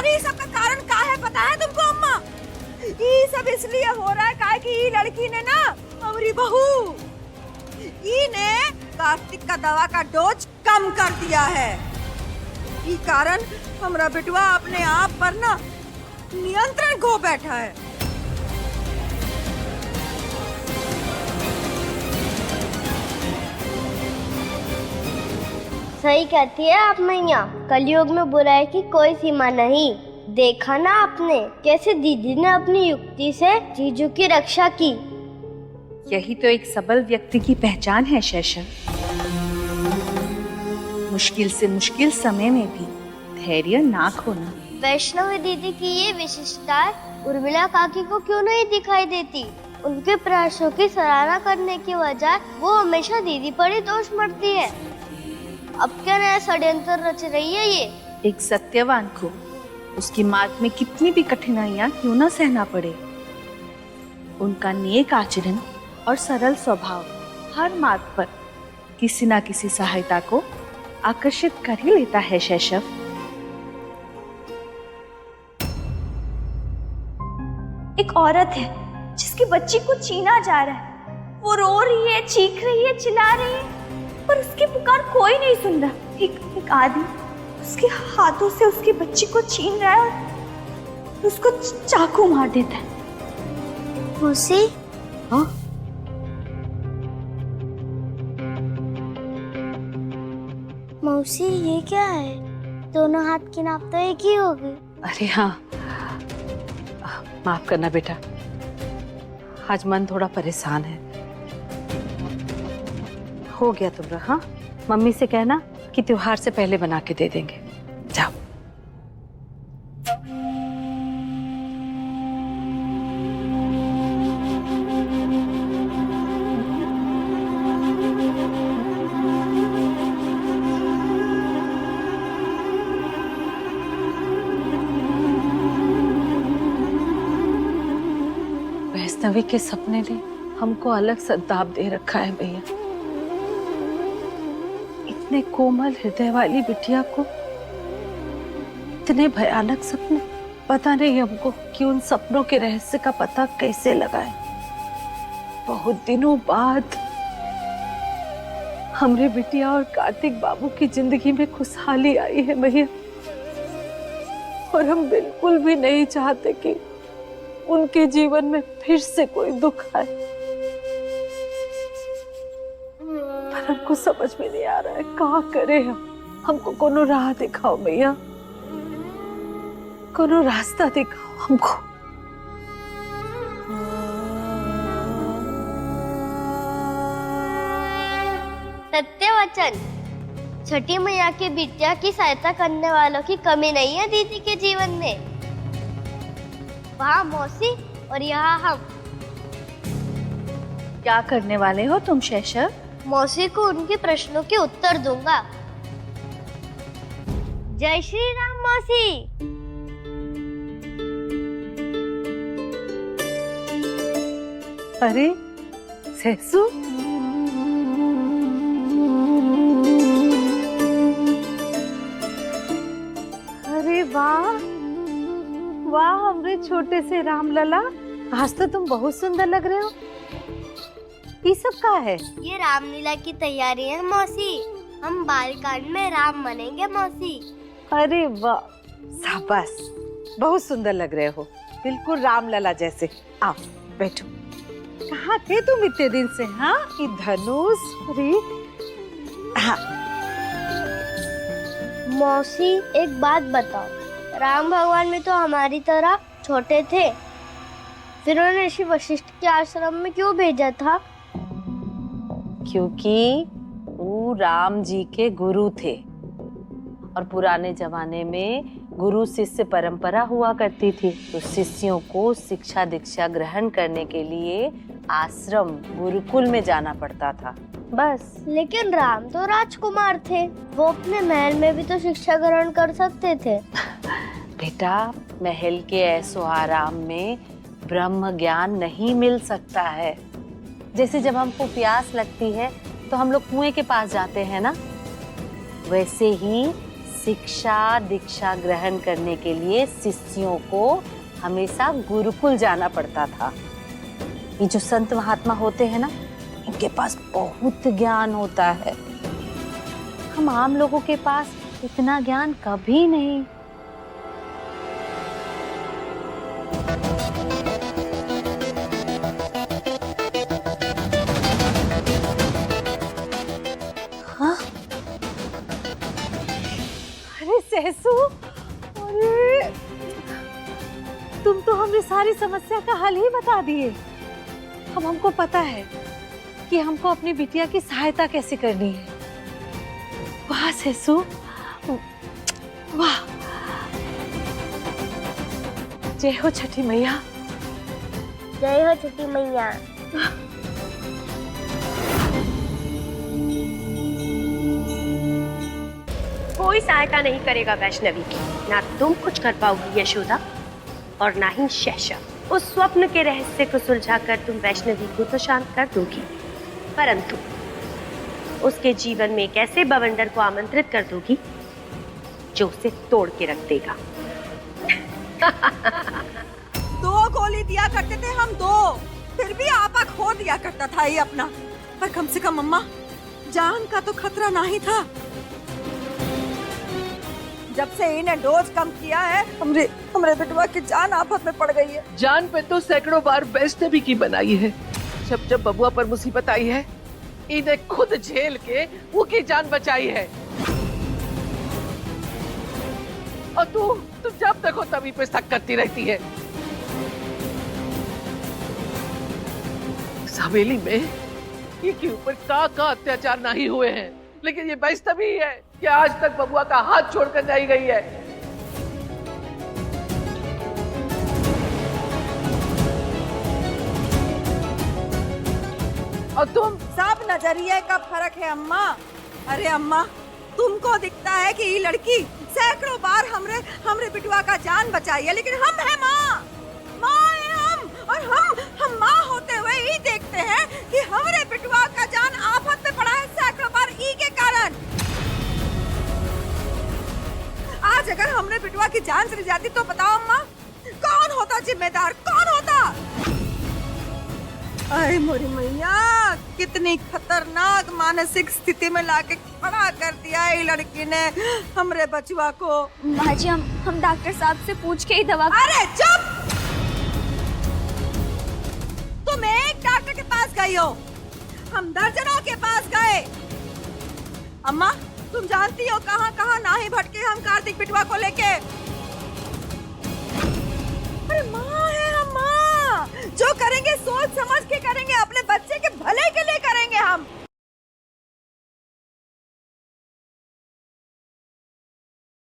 और ये सब का कारण का है पता है तुमको अम्मा? ये सब इसलिए हो रहा है काहे कि ये लड़की ने ना हमारी बहू ई ने कार्तिक का दवा का डोज कम कर दिया है। ई कारण हमारा बेटुआ अपने आप पर ना नियंत्रण खो बैठा है। सही कहती है आप मैया, कलयुग में बुराई की कोई सीमा नहीं। देखा ना आपने कैसे दीदी ने अपनी युक्ति से जीजू की रक्षा की। यही तो एक सबल व्यक्ति की पहचान है शैशव। मुश्किल से मुश्किल समय में भी धैर्य ना खोना। वैष्णवी दीदी की ये विशेषताएं उर्मिला काकी को क्यों नहीं दिखाई देती? उनके प्रयासों की सराहना करने की बजाय वो हमेशा दीदी पर ही दोष मरती है। अब क्या नया षड्यंत्र रच रही है ये? एक सत्यवान को उसकी मार्ग में कितनी भी कठिनाइयां क्यों ना सहना पड़े, उनका नेक आचरण और सरल स्वभाव हर मार्ग पर किसी ना किसी सहायता को आकर्षित कर ही लेता है शैशव। एक औरत है जिसकी बच्ची को छीना जा रहा है। वो रो रही है, चीख रही है, चिल्ला रही है, पर उसकी पुकार कोई नहीं सुन रहा। एक आदमी उसके हाथों से उसकी बच्ची को छीन रहा है और उसको चाकू मार देता है। मौसी, हाँ? मौसी ये क्या है? दोनों हाथ की नाप तो एक ही होगी। अरे हाँ, माफ करना बेटा, आज मन थोड़ा परेशान है। हो गया तुम्हारा। हाँ, मम्मी से कहना कि त्योहार से पहले बना के दे देंगे। जाओ। वैष्णवी के सपने ने हमको अलग संताप दे रखा है भैया। इतने कोमल हृदय वाली बिटिया को इतने भयानक सपने। पता नहीं हमको कि उन सपनों के रहस्य का पता कैसे लगाए। बहुत दिनों बाद हमरे बिटिया और कार्तिक बाबू की जिंदगी में खुशहाली आई है भैया, और हम बिल्कुल भी नहीं चाहते कि उनके जीवन में फिर से कोई दुख आए। पर हमको समझ में नहीं आ रहा है क्या करे हम। हमको कोनो राह दिखाओ भैया, कोनो रास्ता दिखाओ हमको। सत्य वचन, छठी मैया की बिटिया की सहायता करने वालों की कमी नहीं है दीदी के जीवन में। वहाँ मौसी और यहाँ हम। क्या करने वाले हो तुम शैशव? मौसी को उनके प्रश्नों के उत्तर दूंगा। जय श्री राम मौसी। अरे सेसु, अरे वाह वाह, हमरे छोटे से राम लला, आज तो तुम बहुत सुंदर लग रहे हो। ये सब क्या है? ये रामलीला की तैयारी है मौसी। हम बालकांड में राम बनेंगे मौसी। अरे वाह, शाबाश, बहुत सुंदर लग रहे हो, बिल्कुल राम लला जैसे। आओ बैठो। कहाँ थे तुम इतने दिन से? हाँ, ये धनुष। अरे हाँ मौसी, एक बात बताओ, राम भगवान में तो हमारी तरह छोटे थे, फिर उन्होंने ऋषि वशिष्ठ के आश्रम में क्यों भेजा था? क्योंकि वो राम जी के गुरु थे, और पुराने जमाने में गुरु शिष्य परंपरा हुआ करती थी। तो शिष्यों को शिक्षा दीक्षा ग्रहण करने के लिए आश्रम गुरुकुल में जाना पड़ता था, बस। लेकिन राम तो राजकुमार थे, वो अपने महल में भी तो शिक्षा ग्रहण कर सकते थे। बेटा, महल के ऐसो आराम में ब्रह्म ज्ञान नहीं मिल सकता है। जैसे जब हमको प्यास लगती है तो हम लोग कुएं के पास जाते हैं ना, वैसे ही शिक्षा दीक्षा ग्रहण करने के लिए शिष्यों को हमेशा गुरुकुल जाना पड़ता था। ये जो संत महात्मा होते हैं ना, इनके पास बहुत ज्ञान होता है। हम आम लोगों के पास इतना ज्ञान कभी नहीं। हाँ? अरे सेसु, अरे तुम तो हमें सारी समस्या का हल ही बता दिए। अब हमको पता है कि हमको अपनी बिटिया की सहायता कैसे करनी है। वाह सेसु, वाह। जय हो छठी मैया। जय हो छठी मैया। कोई सहायता नहीं करेगा वैष्णवी की, ना तुम कुछ कर पाओगी यशोदा और ना ही शहशाद। उस स्वप्न के रहस्य को सुलझाकर तुम वैष्णवी को तो शांत कर दोगी, परंतु उसके जीवन में एक ऐसे बवंडर को आमंत्रित कर दोगी जो उसे तोड़ के रख देगा। 2 गोली दिया करते थे हम, 2, फिर भी आपा खो दिया करता था ये अपना। पर कम से कम अम्मा, जान का तो खतरा नहीं था। जब से इन्हें डोज कम किया है, हमरे बेटवा की जान आफत में पड़ गई है। जान पे तो सैकड़ों बार वैष्णवी की बनाई है। जब बबुआ पर मुसीबत आई है, इन्हें खुद झेल के वो की जान बचाई है। और तू जब देखो तभी पे शक करती रहती है। इस हवेली में इनके ऊपर का अत्याचार नहीं हुए हैं, लेकिन ये वैष्णवी है कि आज तक बबुआ का हाथ छोड़कर नहीं गई है। और तुम सब नजरिए का फर्क है अम्मा। अरे अम्मा, तुमको दिखता है कि ये लड़की सैकड़ों बार हमरे बिटवा का जान बचाई है, लेकिन हम है माँ है हम, और हम माँ होते हुए ही देखते हैं कि हमरे बिटवा का जान आफत में पड़ा है सैकड़ों बार ई के कारण। आज अगर हमरे बिटवा की जान चली जाती तो बताओ अम्मा, कौन होता जिम्मेदार, कौन होता? अरे मोरी मैया, कितनी खतरनाक मानसिक स्थिति में लाके खड़ा कर दिया है ये लड़की ने हमरे बचवा को। माँ जी, हम डॉक्टर साहब से पूछ के ही दवा। अरे चुप! तुम एक डॉक्टर के पास गई हो, हम दर्जनों के पास गए। अम्मा, तुम जानती हो कहाँ कहाँ नाही भटके हम कार्तिक बिटवा को लेके।